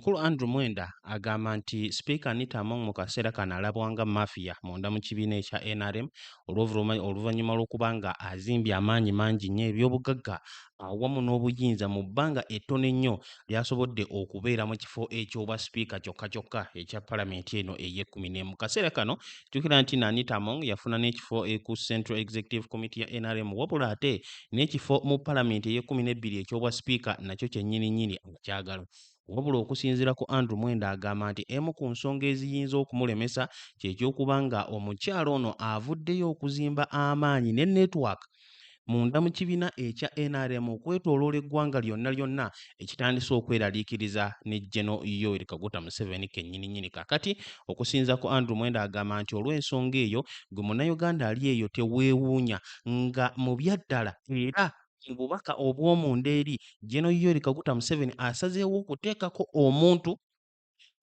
Omukulu Andrew Mwenda agamba nti Sipiika Anita Among mu kaseera kano alabwa nga mafiya munda mu kibiina ekya NRM oluvannyuma lw'okuba nga azimbye amaanyi mangi nnyo eby'obugagga awamu n'obuyinza mu bbanga ettono ennyo lyasobodde okubeera mu kifo eky'obwa sipiika kyokka ekya Paalamenti eno ey'e11. Mu kaseera kano jjukira nti Anita Among yafuna n'ekifo ku Central Executive Committee ya NRM wabula ate n'ekifo mu Paalamenti ey'e12 eky'obwa sipiika nakyo kyennyini akyagala. Wabula okusinziira ku Andrew Mwenda agamba nti emu ku nsonga eziyinza okumulemesa ky'ekyokuba nga omukyala ono avuddeyo okuzimba amaanyi ne network munda mu kibiina ekya NRM okwetooloola eggwanga lyonna ekitandise okweraliikiriza ne Gen. Yoweri Kaguta Museveni kennyini. Kakati okusinza ku Andrew Mwenda agamba nti olw'ensonga eyo gwe munnayuganda ali eyo teweewuunya nga mu byaddala era mu bubaka obw'omunda eri Gen. Yoweri Kaguta Museveni asazeewo okuteekako omuntu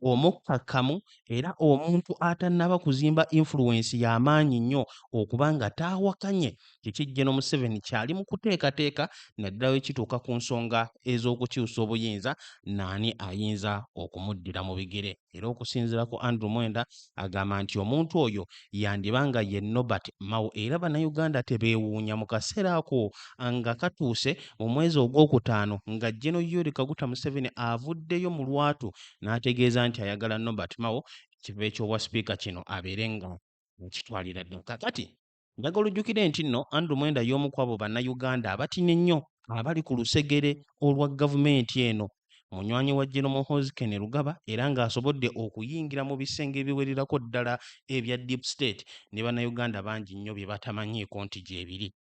omukkakkamu era omuntu atannaba kuzimba influence y'amaanyi nnyo okuba nga taawakanye kiki Gen. Museveni kyali mu kuteekateeka naddala we kituuka ku nsonga ez'okukyusa obuyinza naani ayinza okumuddira mu bigere. Era okusinziira ku Andrew Mwenda agamba nti omuntu oyo yandiba nga ye Norbert Mao era bannayuganda tebeewuunya mu kaseera ako nga katuuse mu mwezi ogwokutaano nga Gen. Yoweri Kaguta Museveni avuddeyo mu lwatu n'ategeeza nti ayagala Norbert Mao ekifo eky'obwa sipiika kino abeere nga akitwalira ddala. Kakati njagala ojjukire nti nno Andrew Mwenda y'omu ku abo bannayuganda abatini ennyo abali ku lusegere olwa gavumenti eno. Munywanyi wa Gen. Muhoozi Kainerugaba era ng'asobodde okuyingira mu bisenge ebiwererako ddala ebya Deep State ne bannayuganda bangi nnyo bye batamanyiiko nti gyebiri.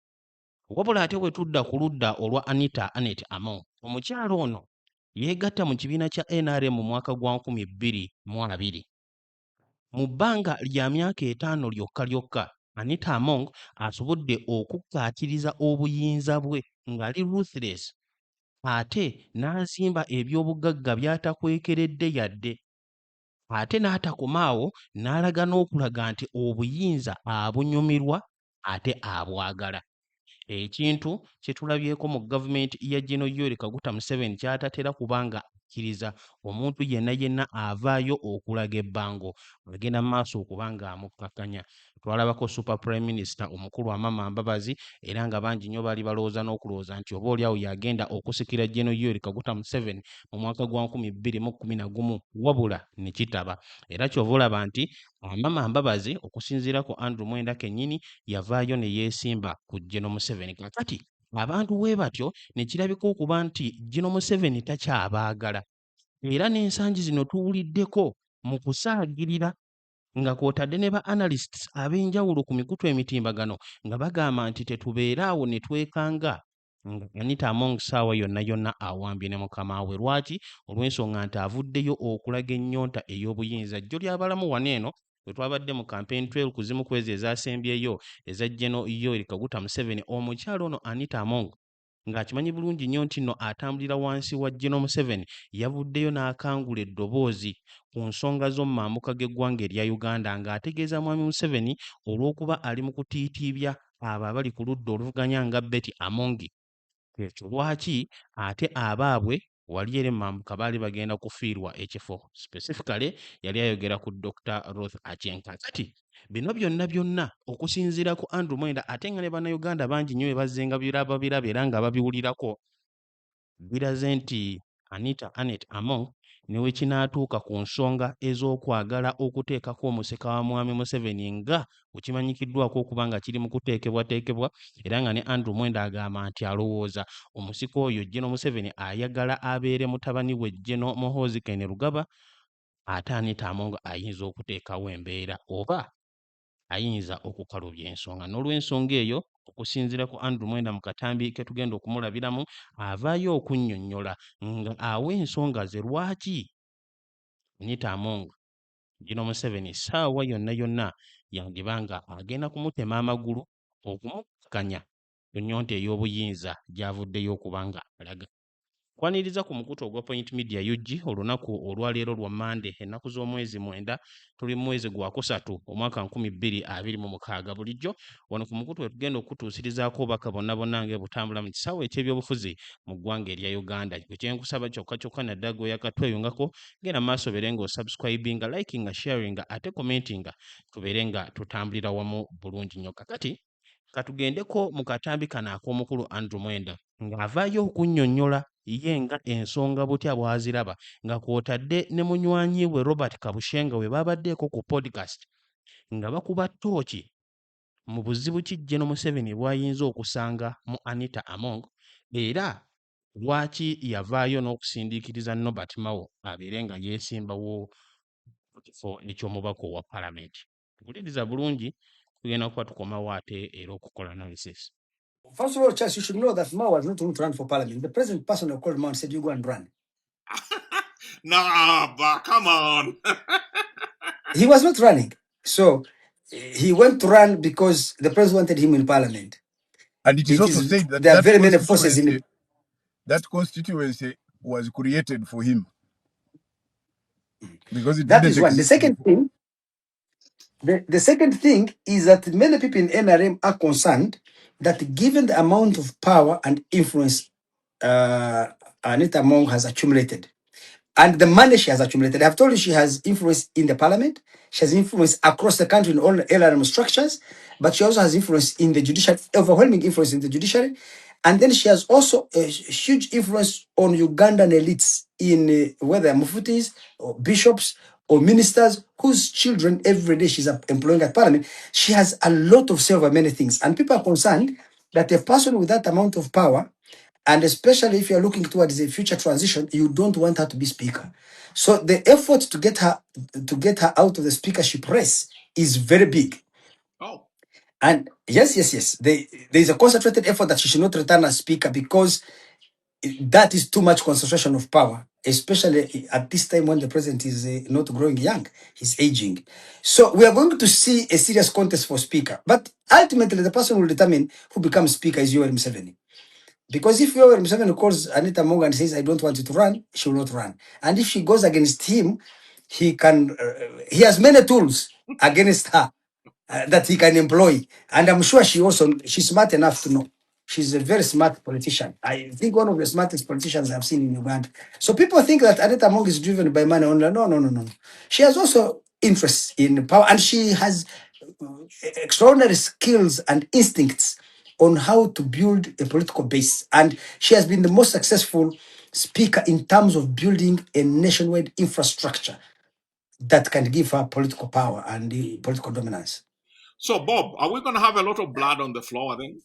Wabula ate bwe tudda ku ludda olwa Anita Among, omukyala ono yeegatta mu kibiina kya NRM mu mwaka gwa 2020. Mu bbanga lya myaka 5 lyokka Anita Among asobodde okukkaatiriza obuyinza bwe ng'ali ruthless ate n'azimba eby'obugagga by'atakwekeredde yadde. Ate n'atakomaawo n'alaga n'okulaga nti obuyinza abunyumirwa ate abwagala. Ekintu kye tulabyeko mu gavumenti ya Gen. Yoweri Kaguta Museveni ky'atatera kubanga akkiriza omuntu yenna avaayo okulaga ebbango agenda mu maaso okuba ng'amukkakkanya. Twalabako Super Prime Minister omukulu Amama Mbabazi era nga bangi nnyo baali balowooza n'okulowooza nti oboolyawo yagenda okusikira Gen. Yoweri Kaguta Museveni mu mwaka gwa 2011 wabula ne kitaba. Era ky'ova olaba nti Amama Mbabazi okusinziira ku Andrew Mwenda kennyini yavaayo ne yeesimba ku Gen. Museveni. Kakati abantu bwe batyo ne kirabika okuba nti Gen. Museveni takyabaagala era n'ensangi zino tuwuliddeko mu kusaagirira nga kw'otadde ne ba analysts ab'enjawulo ku mikutu emitimbagano nga bagamba nti tetubeeraawo ne twekanga nga Anita Among ssaawa yonna awambye ne mukama we. Lwaki? Olw'ensonga nti avuddeyo okulaga ennyonta ey'obuyinza. Jjo ly'abalamu wano eno bwe twabadde mu campaign trail ku zimu kwezi ezasembyeyo eza Gen. Yoweri Kaguta Museveni, omukyala ono Anita Among ng'akimanyi bulungi nnyo nti nno atambulira wansi wa Gen. Museveni yavuddeyo n'akangula eddoboozi ku nsonga z'omumambuka g'eggwanga erya Uganda ng'ategeeza mwami Museveni olw'okuba ali mu kutiitiibya abo abali ku ludda oluvuganya nga Betty Among. Ekyo lwaki ate abaabwe wali eri mambuka baali bagenda kufiirwa ekifo. Specifically yali ayogera ku Dr. Ruth Aceng. Kati bino byonna okusinziira ku Andrew Mwenda ate nga ne bannayuganda bangi nnyo bazzenga biraba era nga babiwulirako biraze nti Anita Among newe kinaatuuka ku nsonga ez'okwagala okuteekako omuseka wa mwami Museveni nga bukimanyikiddwako okuba nga kiri mu kuteekebwa era nga ne Andrew Mwenda agamba nti alowooza omusika oyo Gen. Museveni ayagala abeere mutabani we Gen. Muhoozi Kainerugaba ate Anita Among ayinza okuteekawo embeera oba ayinza okukalubya ensonga. N'olw'ensonga eyo okusinziira ku Andrew Mwenda mu katambi ke tugenda okumulabiramu avaayo okunnyonnyola nga awa ensonga ze lwaki Anita Among Gen. Museveni ssaawa yonna yandiba nga agenda kumutema amagulu okumukkanya ku nnyonta ey'obuyinza gy'avuddeyo okuba nga alaga. Kwaniriza ku mukutu ogwa Point Media UG olunaku olwaleero lwa Monday ennaku z'omwezi 9 tuli mu mwezi gwa kusatu omwaka 2026 bulijjo wano ku mukutu we tugenda okutuusirizaako obubaka bonna bonna ng'ebutambula mu kisaawe eky'ebyobufuzi mu ggwanga erya Uganda. Ekyenkusaba kyokka naddala gweyakatweyungako genda maaso beere ng'osubscribinga, likinga, sharinga ate commentinga tubeere nga tutambulira wamu bulungi nnyo. Kakati katugendeko mu katambi kano ak'omukulu Andrew Mwenda ng'avaayo okunnyonnyola ye nga ensonga butya bw'aziraba nga kw'otadde ne munywanyi we Robert Kabushenga we babaddeeko ku podcast nga bakuba ttooki mu buzibu ki Gen. Museveni bw'ayinza okusanga mu Anita Among era lwaki yavaayo n'okusindiikiriza Norbert Mao abeere nga yeesimbawo ku kifo eky'omubaka owa Paalamenti. Tukuliriza bulungi tugenda kuba tukomawo ate era okukola analysis. First of all, Charles, you should know that Mao was not going to run for parliament. The president personally called Mao and said, "You go and run." Nah, but come on. He was not running. So he went to run because the president wanted him in parliament. And it is It also is, said that there are that very many forces in it. constituency was created for him because it That didn't is one. The exist second before. thing, the second thing is that many people in NRM are concerned that given the amount of power and influence Anita Mong has accumulated, and the money she has accumulated, I've told you she has influence in the parliament, she has influence across the country in all the LRM structures, but she also has influence in the judiciary, overwhelming influence in the judiciary. And then she has also a huge influence on Ugandan elites in whether Mufutis or bishops or ministers whose children every day she's employing at parliament. She has a lot of say over many things. And people are concerned that a person with that amount of power, and especially if you're looking towards a future transition, you don't want her to be speaker. So the effort to get her out of the speakership race is very big. Oh. And yes. There is a concentrated effort that she should not return as speaker because that is too much concentration of power, especially at this time when the president is not growing young, he's aging. So we are going to see a serious contest for speaker. But ultimately, the person who will determine who becomes speaker is Yoweri Museveni. Because if Yoweri Museveni calls Anita Mong and says, "I don't want you to run," she will not run. And if she goes against him, he he has many tools against her that he can employ. And I'm sure she's smart enough to know. She's a very smart politician. I think one of the smartest politicians I've seen in Uganda. So people think that Anita Mong is driven by money only. No. She has also interests in power, and she has extraordinary skills and instincts on how to build a political base. And she has been the most successful speaker in terms of building a nationwide infrastructure that can give her political power and political dominance. So, Bob, are we going to have a lot of blood on the floor then?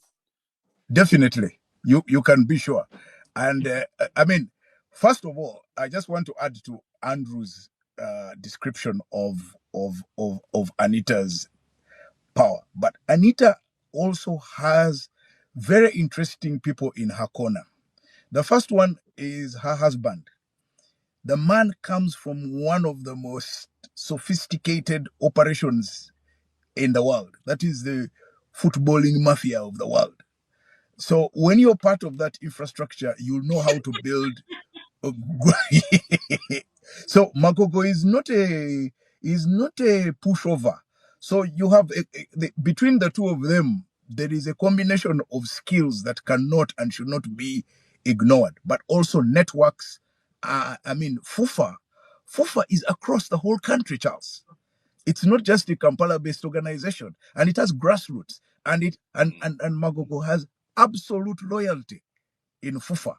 Definitely, you can be sure. And I mean, first of all, I just want to add to Andrew's description of Anita's power. But Anita also has very interesting people in her corner. The first one is her husband. The man comes from one of the most sophisticated operations in the world. That is the footballing mafia of the world. So when you're part of that infrastructure, you'll know how to build. So Makoko is not a pushover. So you have between the two of them, there is a combination of skills that cannot and should not be ignored, but also networks. I mean, FUFA is across the whole country, Charles. It's not just a Kampala-based organization, and it has grassroots, and Magoko has absolute loyalty in FUFA.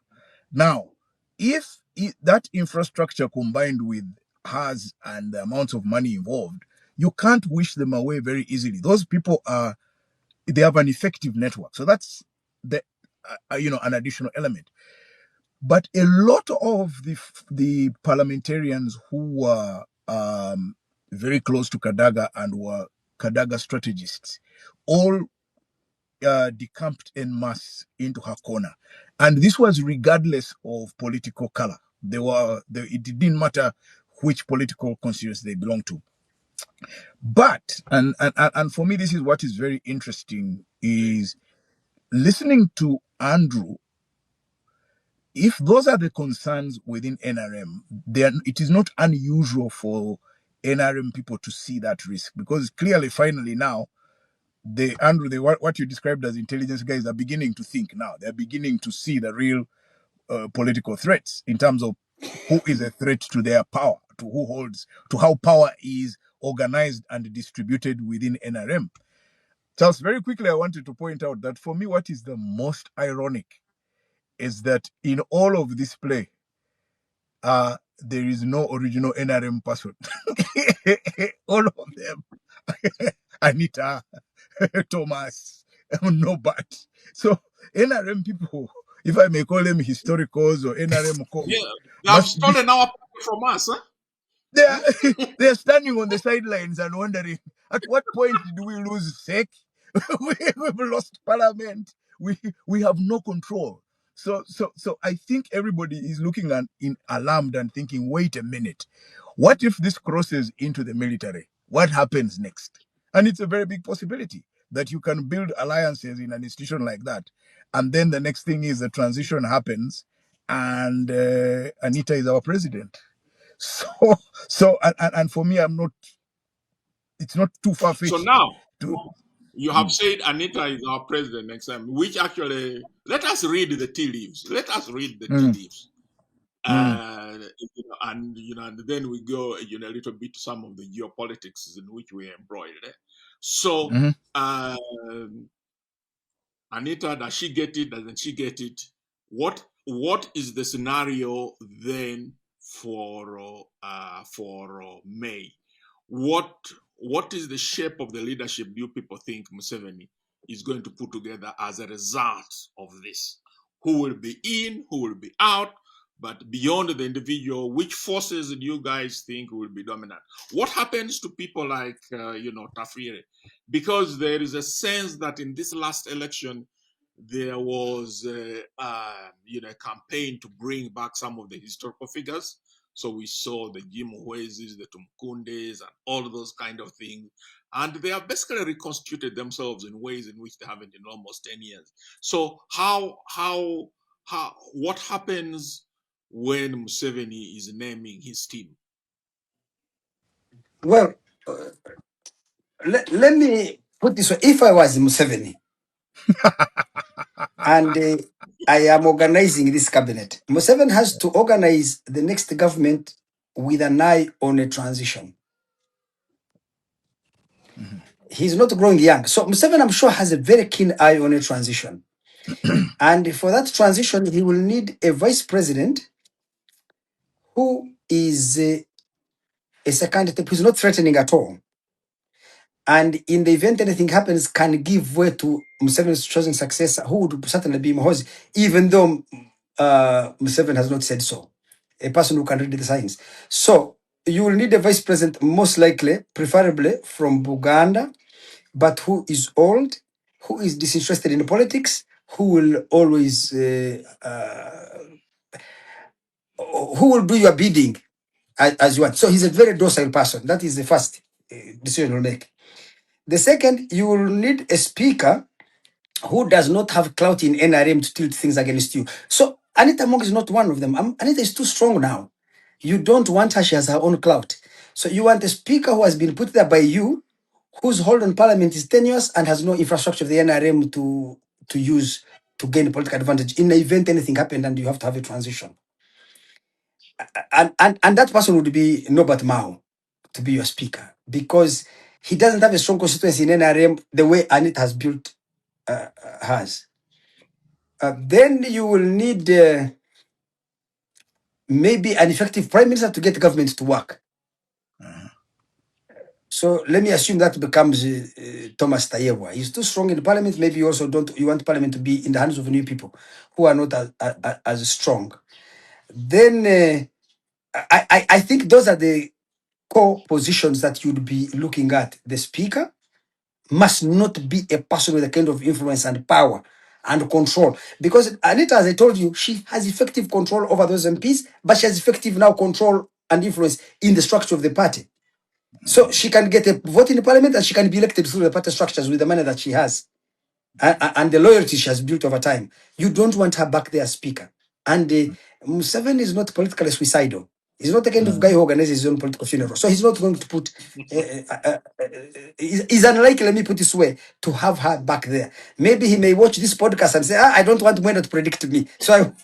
Now, if that infrastructure combined with hers and the amount of money involved, you can't wish them away very easily. Those people they have an effective network. So that's the an additional element. But a lot of the parliamentarians who were very close to Kadaga and were Kadaga strategists all decamped en masse into her corner. And this was regardless of political color. It didn't matter which political constituency they belonged to. But, and for me, this is what is very interesting, is listening to Andrew. if those are the concerns within NRM, it is not unusual for NRM people to see that risk, because clearly, finally now, what you described as intelligence guys are beginning to think now. They're beginning to see the real political threats in terms of who is a threat to their power, to how power is organized and distributed within NRM. Charles, very quickly, I wanted to point out that for me, what is the most ironic is that in all of this play, there is no original NRM person. All of them, Anita, Thomas, Nobat. So NRM people, if I may call them historicals or NRM, Yeah, they have must be stolen our power from us, huh? they're standing on the sidelines and wondering at what point do we lose SEC? We've lost parliament. We have no control. So I think everybody is looking in alarmed and thinking, wait a minute, what if this crosses into the military? What happens next? And it's a very big possibility that you can build alliances in an institution like that, and then the next thing is the transition happens, and Anita is our president. And for me, it's not too far So fetched now to. you have said Anita is our president next time, which actually, let us read the tea leaves. Let us read the tea Mm, leaves. mm, And then we go a little bit to some of the geopolitics in which we are embroiled. So mhm. Anita, does she get it? Doesn't she get it? What is the scenario then for May? What is the shape of the leadership you people think Museveni is going to put together as a result of this? Who will be in? Who will be out? But beyond the individual, which forces do you guys think will be dominant? What happens to people like Tafire? Because there is a sense that in this last election, there was a campaign to bring back some of the historical figures. So we saw the Jim Huezis, the Tumkundes, and all of those kind of things. And they have basically reconstituted themselves in ways in which they haven't in almost 10 years. So what happens when Museveni is naming his team? Well, let me put this way. If I was Museveni and I am organizing this cabinet, Museveni has to organize the next government with an eye on a transition. Mhm. He's not growing young. So Museveni, I'm sure, has a very keen eye on a transition. And for that transition, he will need a vice president who is a candidate who's not threatening at all. And in the event anything happens, can give way to Museveni's chosen successor, who would certainly be Muhoozi, even though Museveni has not said so. A person who can read the signs. So you will need a vice president, most likely, preferably from Buganda, but who is old, who is disinterested in politics, who will always who will do your bidding as you want. So he's a very docile person. That is the first decision you'll make. The second, you will need a speaker who does not have clout in NRM to tilt things against you. So Anita Among is not one of them. Anita is too strong now. You don't want her, she has her own clout. So you want a speaker who has been put there by you, whose hold on parliament is tenuous and has no infrastructure of the NRM to use to gain political advantage in the event anything happened and you have to have a transition. And that person would be Norbert Mao to be your speaker, because he doesn't have a strong constituency in NRM the way Anita has built hers. Then you will need maybe an effective prime minister to get government to work. So let me assume that becomes Thomas Tayebwa. He's too strong in parliament. Maybe you also you want parliament to be in the hands of new people who are not as strong. Then I think those are the core positions that you'd be looking at. The speaker must not be a person with a kind of influence and power and control. Because Anita, as I told you, she has effective control over those MPs, but she has effective now control and influence in the structure of the party. So she can get a vote in the parliament and she can be elected through the party structures with the money that she has and the loyalty she has built over time. You don't want her back there as speaker. And Museveni is not politically suicidal. He's not the kind of guy who organizes his own political funeral. So he's not going to put, he's unlikely, let me put it this way, to have her back there. Maybe he may watch this podcast and say, I don't want Mwenda to predict me. So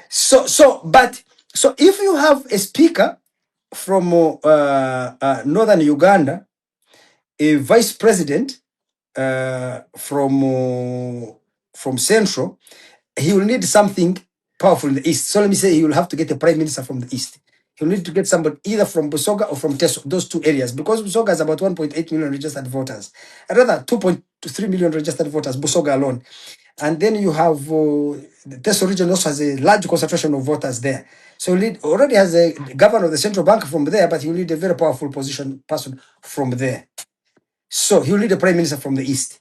so if you have a speaker from northern Uganda, a vice president from central, he will need something powerful in the east. So let me say he will have to get a prime minister from the east. He'll need to get somebody either from Busoga or from Teso, those two areas, because Busoga has about 1.8 million registered voters. Rather, 2.3 million registered voters, Busoga alone. And then you have the Teso region also has a large concentration of voters there. So he already has a governor of the central bank from there, but he'll need a very powerful person from there. So he'll need a prime minister from the east.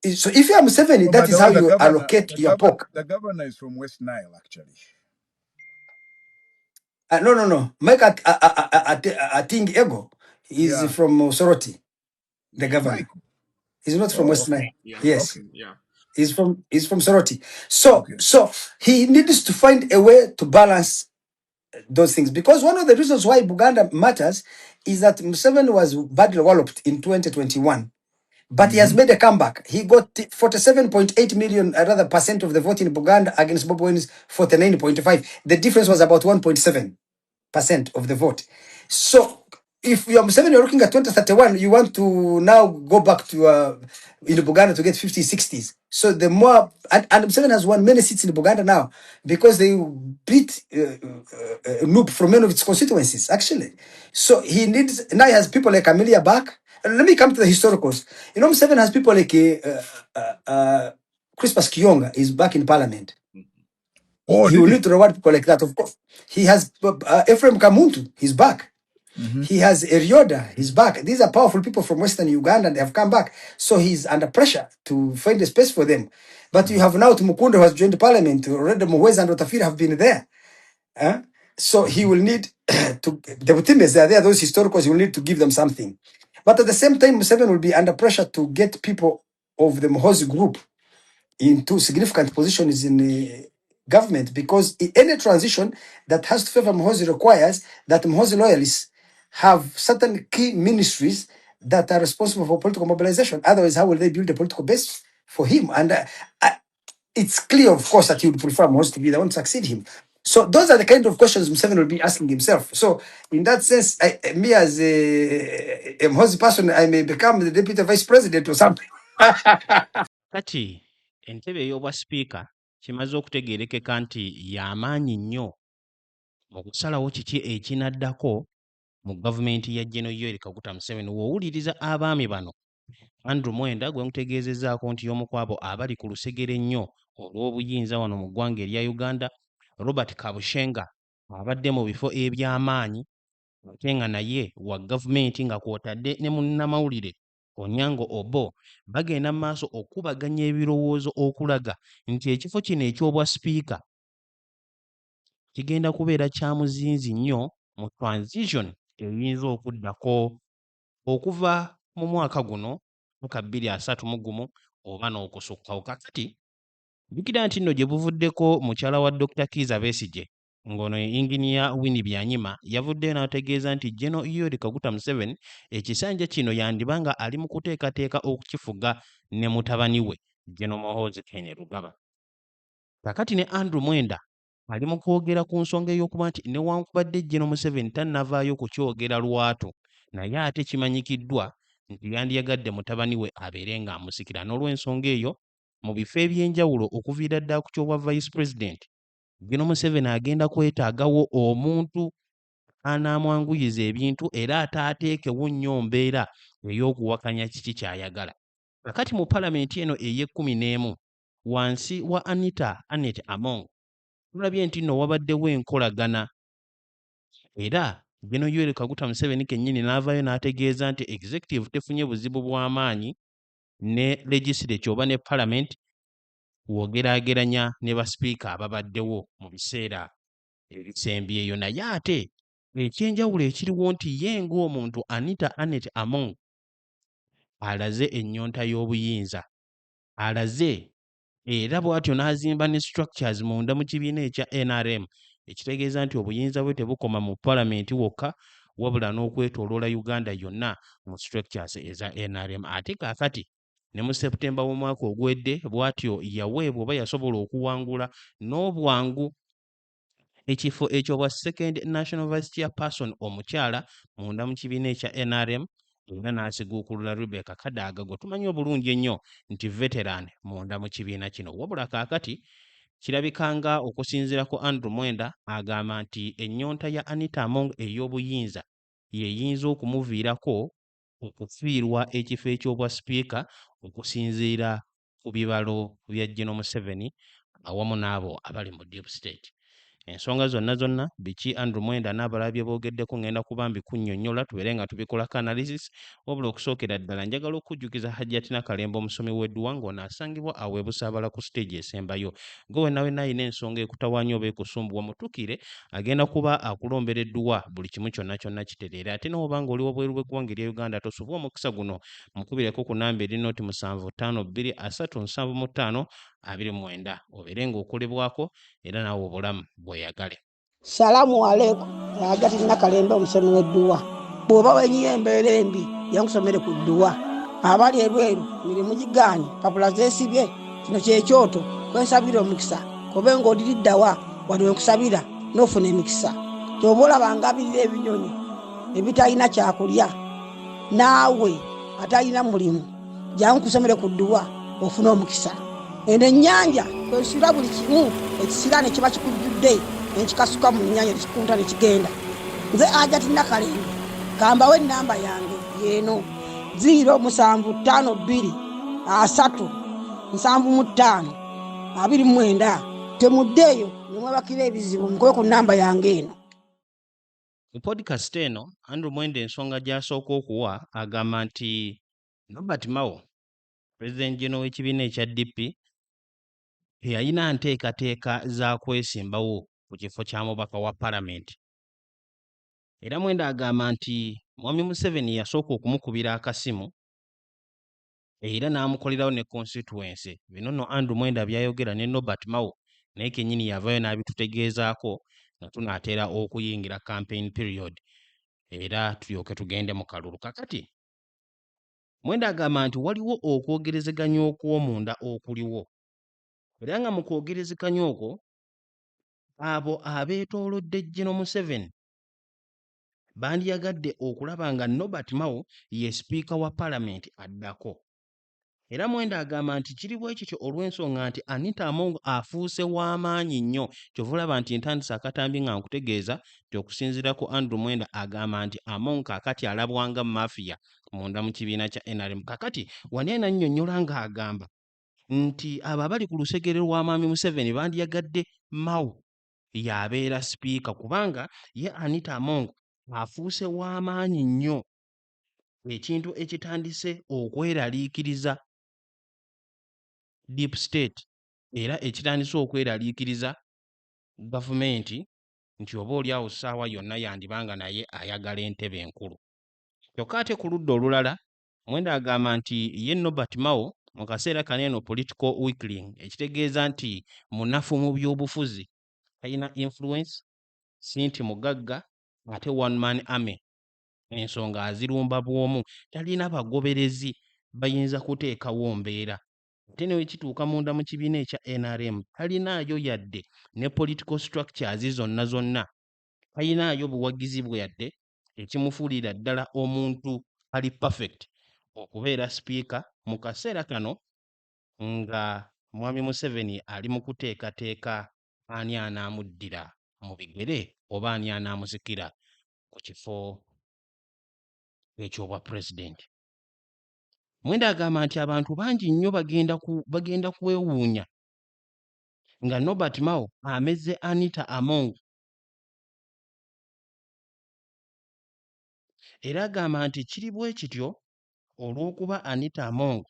So if you are Museveni, that is how you allocate your pork. The governor is from West Nile, actually. No. Mike Ating Ego is from Soroti, the governor. He's not from West Nile. Yes. Okay. Yeah. He's from Soroti. So he needs to find a way to balance those things, because one of the reasons why Buganda matters is that Museveni was badly walloped in 2021. But he has made a comeback. He got 47.8 million, rather, percent of the vote in Buganda against Bobi Wine's 49.5. The difference was about 1.7% of the vote. So if you're Museveni, you're looking at 2031, you want to now go back to in Buganda to get 50s, 60s. So the more, and Museveni has won many seats in Buganda now because they beat Nup from many of its constituencies, actually. So he needs, now he has people like Amelia back. Let me come to the historicals. You know, Museveni has people like Crispus Kionga is back in parliament. He will need to reward people like that, of course. He has Ephraim Kamuntu, he's back. He has Erioda, he's back. These are powerful people from Western Uganda and they have come back. So he's under pressure to find a space for them. But you have now Tumukunde who has joined parliament. Already Muhweza and Otafira have been there. So he will need to, the Mutimes, they are there, those historicals, he will need to give them something. But at the same time, Museveni will be under pressure to get people of the Muhoozi group into significant positions in the government, because any transition that has to favor Muhoozi requires that Muhoozi loyalists have certain key ministries that are responsible for political mobilization. Otherwise, how will they build a political base for him? And it's clear, of course, that he would prefer Muhoozi to be the one to succeed him. So those are the kind of questions Museveni will be asking himself. So in that sense, me as a Muhoozi person, I may become the deputy vice president or something. Kati entebe ey'obwa sipiika kimaze okutegeerekeka nti y'amaanyi nnyo mu kusalawo kiki ekinaddako mu gavumenti ya Gen. Yoweri Kaguta Museveni. W'owuliriza abaami bano, Andrew Mwenda gwe mutegeezezzaako nti y'omu ku abo abali ku lusegere ennyo olw'obuyinza wano mu ggwanga erya Uganda, Robert Kabushenga abadde mu bifo eby'amaanyi ate nga naye wa gavumenti nga kw'otadde ne munnamawulire Onyango Obo bagenda mu maaso okubaganya ebirowoozo okulaga nti ekifo kino eky'obwa sipiika kigenda kubeera kya muzinzi nnyo mu transition eyinza okuddako okuva mu mwaka guno mwaka 2031 oba n'okusukkawo. Kakati jjukira nti nno gye buvuddeko mukyala wa Dr. Kizza Besigye ng'ono Inginiya Winnie Byanyima yavuddeyo n'ategeeza nti Gen. Yoweri Kaguta Museveni ekisanja kino yandiba nga ali mu kuteekateeka okukifuga ne mutabani we Gen. Muhoozi Kainerugaba. Kakati ne Andrew Mwenda ali mu kwogera ku nsonga ey'okuba nti newankubadde Gen. Museveni tannavaayo kukyogera lwatu, naye ate kimanyikiddwa nti yandiyagadde mutabani we abeere ng'amusikira. N'olw'ensonga eyo mu bifo eby'enjawulo okuviira ddala ku ky'obwa vice president, Gen. Museveni agenda kwetaagawo omuntu anaamwanguyiza ebintu era ataateekewo nnyo mbeera ey'okuwakanya kiki ky'ayagala. Kakati mu palamenti eno ey'e11 wansi wa Anita Annette Among tulabye nti nno wabaddewo enkolagana era Gen. Yoweri Kaguta Museveni kennyini n'avaayo n'ategeeza nti executive tefunye buzibu bw'amaanyi ne legislature oba ne parliament w'ogeraageranya ne basipiika ababaddewo mu biseera ebisembyeyo. Naye ate ekyenjawulo ekiriwo nti ye ng'omuntu Anita Annette Among alaze ennyonta y'obuyinza, alaze era bw'atyo n'azimba ne structures munda mu kibiina ekya NRM, ekitegeeza nti obuyinza bwe tebukoma mu palamenti wokka wabula n'okwetooloola Uganda yonna mu structures eza NRM. Ate kaakati ne mu Septemba w'omwaka ogwedde bw'atyo yaweebwa oba yasobola okuwangula n'obwangu ekifo ekyo bwa second national vice chairperson omukyala munda mu kibiina ekya NRM, era n'asiguukulula Rebecca Kadaga gwe tumanyi obulungi ennyo nti veteran munda mu kibiina kino. Wabula kaakati kirabikanga okusinziira ku Andrew Mwenda agamba nti ennyonta ya Anita Among ey'obuyinza yeyinza okumuviirako okufiirwa ekifo eky'obwa sipiika okusinziira ku bibalo bya General Museveni awamu n'abo abali mu deep state. Ensonga zonna biki Andrew Mwenda n'abalala bye boogeddeko ngenda kuba mbikunnyonnyola tubeere nga tubikolako analysis, wabula okusookera ddala njagala okujjukiza Hajjatina Kalemba omusomi w'edduwa ng'onaasangibwa awe Busaabala ku stage esembayo. Gwe wenna ayina ensonga ekutawaanya oba ekusumbwa mutukire agenda kuba akulombera edduwa buli kimu kyonna kitereera. Ate n'oba ng'oli wabweru w'eggwanga erya Uganda tosubwa omukisa guno mukubireko ku namba eri noti 75237529 obeere ng'okolebwako era naawe obulamu bweyagale. Salamu alaikum. Hajjatina Kalemba omusomi w'edduwa. Bw'oba wenyiye embeera embi yankusomere ku dduwa. Abali ebweru mirimu gigaanye papula zeesibye kino kyekyoto kwensabira omukisa kobe ng'odiriddawa wali wenkusabira n'ofuna emikisa. Ky'oba olabanga abirira ebinyonyi ebitalina kyakulya naawe atalina mulimu jangu kusomere ku dduwa ofuna omukisa. Eno ennyanja kwesula buli kimu ekisira ne kiba kikujjudde nekikasuka mu nnyanja nekikunta nekigenda. Nze Hajjatina Kalemba kambawo ennamba yange yeeno 0752375229. Temuddeeyo nemwebakira ebizibu nkoye ku nnamba yange eno. Mu podcast eno Andrew Mwenda ensonga gy'asooka okuwa agamba nti Robert Mao President General w'ekibiina ekya DP yalina nteekateeka za kwesimbawo ku kifo kya mubaka wa palamenti. Era Mwenda agamba nti Mwami Museveni yasooka okumukubira akasimu era n'amukolerawo ne constituency. Bino nno Andrew Mwenda byayogera ne Robert Mao naye kennyini yavaayo n'abitutegeezaako nga tunaatera okuyingira campaign period era tulyoke tugende mu kalulu. Kakati Mwenda agamba nti waliwo okwogerezeganya okw'omunda okuliwo era nga mu kwogerezeganya okwo abo abeetoolodde General Museveni bandyagadde okulaba nga Robert Mao ye sipiika wa palamenti addako. Era Mwenda agamba nti kiri bwe kityo olw'ensonga nti Anita Among afuuse w'amaanyi nnyo. Kyova olaba nti ntandise akatambi nga nkutegeeza nti okusinziira ku Andrew Mwenda agamba nti Among kaakati alabwanga mafiya munda mu kibiina kya NRM. Kaakati wani anannyonnyola ng'agamba nti abo abali ku lusegere lwa Mwami Museveni bandyagadde Mao y'abeera sipiika kubanga ye Anita Among afuuse w'amaanyi nnyo, ekintu ekitandise okweraliikiriza deep state era ekitandise okweraliikiriza gavumenti nti oba oli awo ssaawa yonna yandibanga naye ayagala entebe enkulu. Kyokka ate ku ludda olulala Mwenda agamba nti ye Robert Mao mu kaseera kaneeno political weakling, ekitegeeza nti munafu mu by'obufuzi, talina influence, si nti mugagga, ate one man army, ensonga azirumba bw'omu, talina bagoberezi bayinza kuteekawo mbeera. Ate ne wekituuka munda mu kibiina ekya NRM talinaayo yadde ne political structures zonna, talinaayo buwagizi bwe yadde ekimufuulira ddala omuntu ali perfect okubeera sipiika mu kaseera kano nga Mwami Museveni ali mu kuteekateeka ani anaamuddira mu bigere oba ani anaamuzikira ku kifo eky'obwa pulezidenti. Mwenda agamba nti abantu bangi nnyo bagenda kwewuunya nga Robert Mao amezze Anita Among. Era agamba nti kiri bwe kityo olw'okuba Anita Among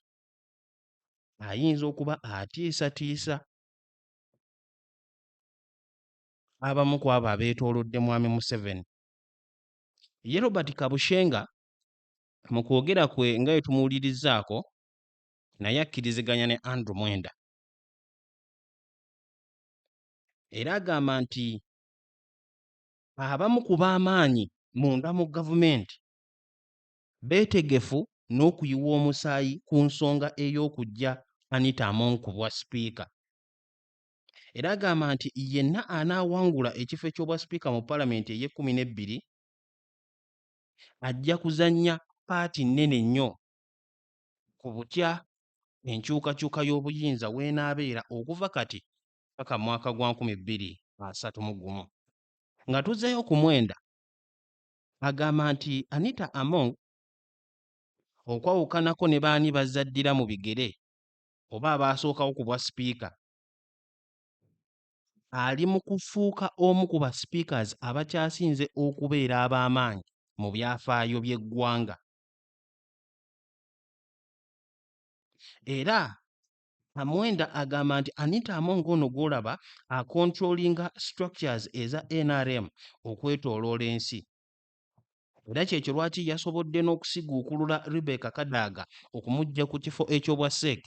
ayinza okuba atiisatiisa abamu ku abo abeetoolodde Mwami Museveni. Ye Robert Kabushenga mu kwogera kwe nga bwe tumuwulirizaako naye akkiriziganya ne Andrew Mwenda era agamba nti abamu ku b'amaanyi munda mu gavumenti beetegefu n'okuyiwa omusaayi ku nsonga ey'okuggya Anita Among ku bwa sipiika. Era agamba nti yenna anaawangula ekifo eky'obwa sipiika mu palamenti ey'e12 ajja kuzannya paati nnene nnyo ku butya enkyukakyuka y'obuyinza w'enaabeera okuva kati paka mwaka gwa 2031. Nga tuzzeeyo ku Mwenda agamba nti Anita Among okwawukanako ne baani bazaddira mu bigere oba abaasookawo ku bwa sipiika ali mu kufuuka omu ku ba speakers abakyasinze okubeera ab'amaanyi mu byafaayo by'eggwanga. Era Mwenda agamba nti Anita Among ono gw'olaba akontrolinga structures eza NRM okwetooloola ensi. Era kyekyo lwaki yasobodde n'okusiguukulula Rebecca Kadaga okumuggya ku kifo eky'obwa SEC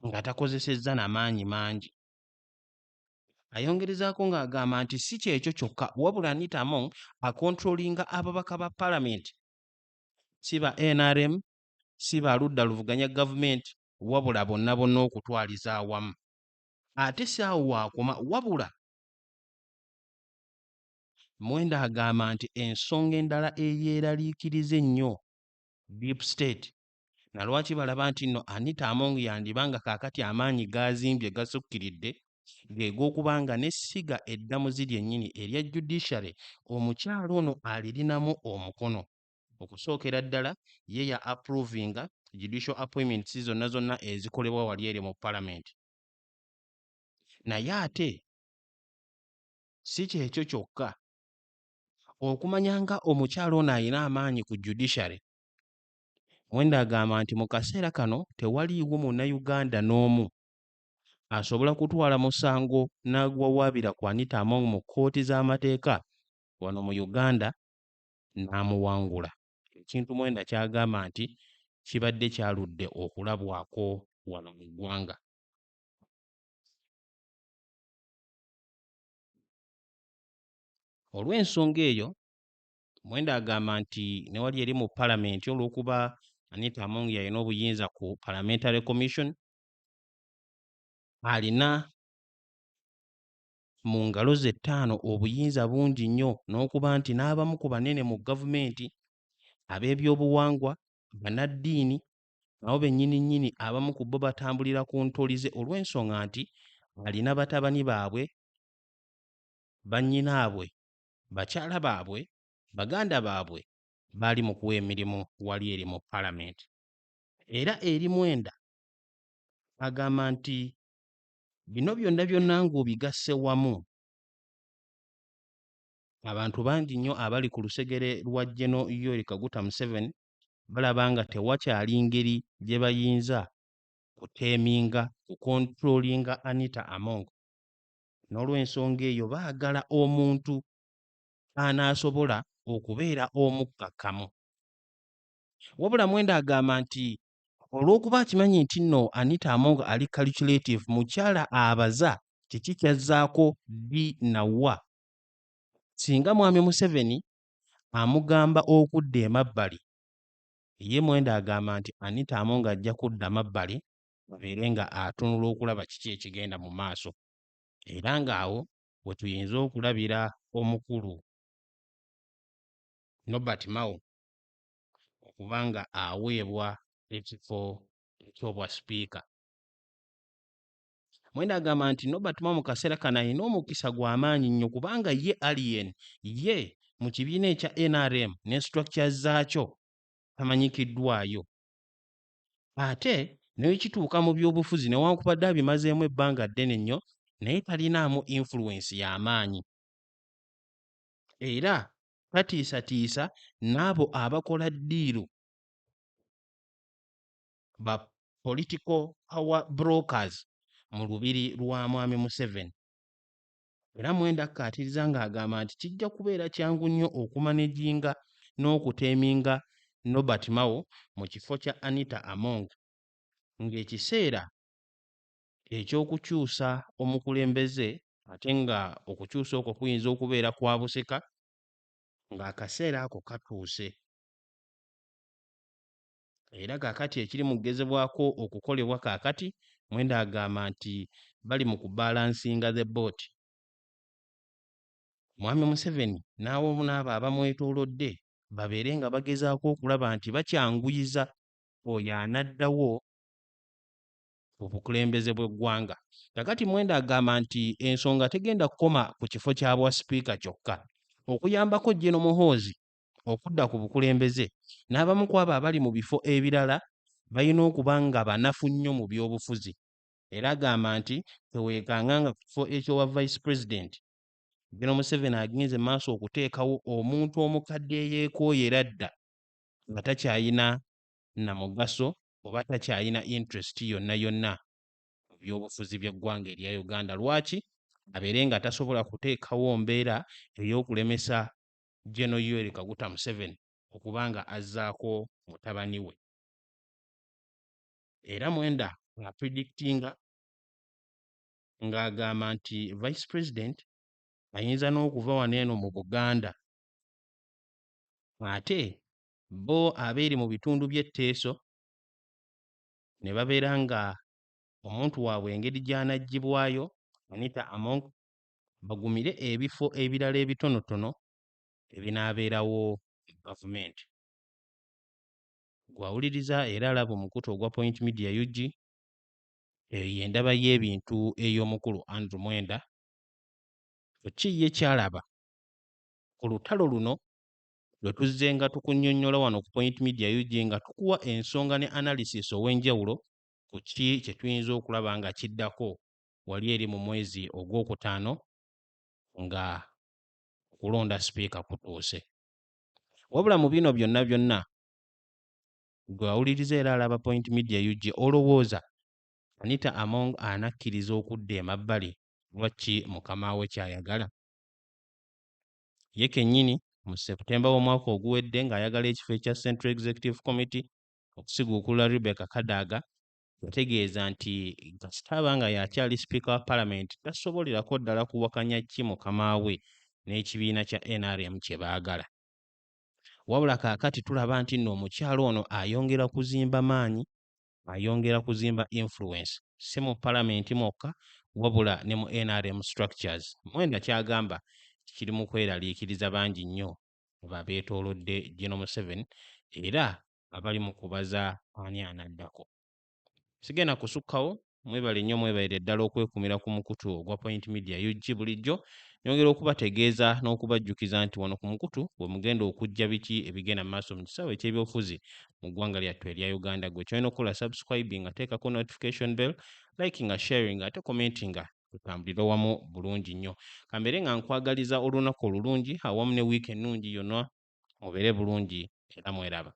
nga takozesezza n'amaanyi mangi. Ayongerezaako ng'agamba nti si kyekyo kyokka wabula Anita Among akontrolinga ababaka ba palamenti si ba NRM si ba ludda luvuganya gavumenti wabula bonna okutwaliza awamu. Ate si awo waakoma wabula Mwenda agamba nti ensonga endala eyeeraliikiriza ennyo Deep State na lwaki balaba nti nno Anita Among yandibanga kaakati amaanyi gaazimbye gasukkiridde ge g'okubanga n'essiga eddamuzi lyennyini erya judiciary omukyalo ono alirinamu omukono. Okusookera ddala ye ya approvinga judicial appointments zonna ezikolebwa wali eri mu palamenti. Naye ate si kyekyo kyokka okumanya nga omukyalo ono alina amaanyi ku judiciary. Mwenda agamba nti mu kaseera kano tewaliiwo munnayuganda n'omu asobola kutwala musango n'agwawaabira ku Anita Among mu kkooti z'amateeka wano mu Uganda n'amuwangula. Ekintu Mwenda ky'agamba nti kibadde kyaludde okulabwako wano mu ggwanga. Olw'ensonga eyo Mwenda agamba nti ne wali eri mu palamenti olw'okuba Anita Among yalina obuyinza ku Parliamentary Commission alina mu ngalo ze 5 obuyinza bungi nnyo n'okuba nti n'abamu ku banene mu gavumenti ab'ebyobuwangwa bannaddiini nabo bennyini abamu ku bo batambulira ku ntolize olw'ensonga nti alina batabani baabwe bannyinaabwe bakyala baabwe baganda baabwe baali mu kuwa emirimu wali eri mu palamenti. Era eri Mwenda agamba nti bino byonna ng'obigasse wamu abantu bangi nnyo abali ku lusegere lwa General Yoweri Kaguta Museveni balaba nga tewakyali ngeri gye bayinza kuteeminga kukontrolinga Anita Among. N'olw'ensonga eyo baagala omuntu anaasobola okubeera omukkakkamu. Wabula Mwenda agamba nti olw'okuba akimanyi nti nno Anita Among ali calculative mukyala abaza kiki kyazzaako ddi nawa. Singa mwami Museveni amugamba okudda emabbali ye Mwenda agamba nti Anita Among ajja kudda mabbali abeere nga atunula okulaba kiki ekigenda mu maaso. Era ng'awo we tuyinza okulabira omukulu Nobert Mao okuba nga aweebwa ekifo eky'obwa sipiika. Mwenda agamba nti Nobert Mao mu kaseera kano alina omukisa gw'amaanyi nnyo kubanga ye alien ye mu kibiina ekya NRM ne structures zaakyo tamanyikiddwayo. Ate naye kituuka mu byobufuzi newankubadde abimazeemu ebbanga ddene nnyo naye talinaamu influence y'amaanyi. Era tatiisatiisa n'abo abakola ddiiru ba political power brokers mu lubiri lwa mwami Museveni. Era Mwenda akkaatiriza ng'agamba nti kijja kubeera kyangu nnyo okumanejinga n'okuteeminga Norbert Mao mu kifo kya Anita Among ng'ekiseera eky'okukyusa omukulembeze ate nga okukyusa okwo kuyinza okubeera kwa buseka ng'akaseera ako katuuse. Era kaakati ekiri mu kugezebwako okukolebwa kaakati Mwenda agamba nti bali mu kubalansinga the boat. Mwami Museveni n'awamu n'abo abamwetoolodde babeere nga bagezaako okulaba nti bakyanguyiza oyo anaddawo obukulembeze bw'eggwanga. Kakati Mwenda agamba nti ensonga tegenda kukoma ku kifo kya bwa sipiika kyokka. Okuyambako General Muhoozi okudda ku bukulembeze n'abamu ku abo abali mu bifo ebirala balina okuba nga banafu nnyo mu by'obufuzi. Era agamba nti teweekanganga ku kifo ekyowa Vice President General Museveni agenze maaso okuteekawo omuntu omukadde eyeekooyera dda nga takyayina na mugaso oba takyayina interest yonna yonna mu by'obufuzi by'eggwanga erya Uganda. Lwaki? Abeere nga tasobola kuteekawo mbeera ey'okulemesa General Yoweri Kaguta Museveni okuba nga azzaako mutabani we. Era Mwenda ng'apredictinga ng'agamba nti Vice President ayinza n'okuva wano eno mu Buganda ate bo abeeri mu bitundu by'etteeso ne babeera nga omuntu waabwe engeri gy'anaggibwayo Anita Among bagumire ebifo ebirala ebitonotono ebinaabeerawo mu gavumenti. Gwawuliriza era alaba omukutu ogwa Point Media UG endaba y'ebintu ey'omukulu Andrew Mwenda ki ye kyalaba ku lutalo luno lwe tuzze nga tukunnyonnyola wano ku Point Media UG nga tukuwa ensonga ne analysis ow'enjawulo ku ki kye tuyinza okulaba nga kiddako wali eri mu mwezi ogwokutaano nga okulonda sipiika kutuuse. Wabula mu bino byonna byonna gwawuliriza era alaba Point Media UG olowooza Anita Among anakkiriza okudda emabbali lwaki mukama we kyayagala? Ye kennyini mu Septemba w'omwaka oguwedde ng'ayagala ekifo ekya Central Executive Committee okusiguukulula Rebecca Kadaga yategeeza nti kasitaaba nga y'akyali sipiika wa Parliament tasobolerako ddala kuwakanya ki mukama we n'ekibiina kya NRM kye baagala. Wabula kaakati tulaba nti nno omukyalo ono ayongera kuzimba maanyi, ayongera kuzimba influence si mu Parliament mwokka wabula ne mu NRM structures. Mwenda kyagamba kiri mu kweraliikiriza bangi nnyo abeetoolodde General Museveni era abali mu kubaza ani anaddako. Sigenda kusukkawo, mwebale nnyo mwebalire ddala okwekumira ku mukutu ogwa Point Media UG bulijjo. Nyongera okubategeeza n'okubajjukiza nti wano ku mukutu bwe mugenda okujja biki ebigenda mu maaso mu kisaawe eky'ebyobufuzi mu ggwanga lyattu erya Uganda. Gwe kyolina okukola subscribing ateekako notification bell, liking sharing ate commenting tutambulire wamu bulungi nnyo. Kambeere nga nkwagaliza olunaku olulungi awamu ne wiiki ennungi yonna mubeere bulungi era mweraba.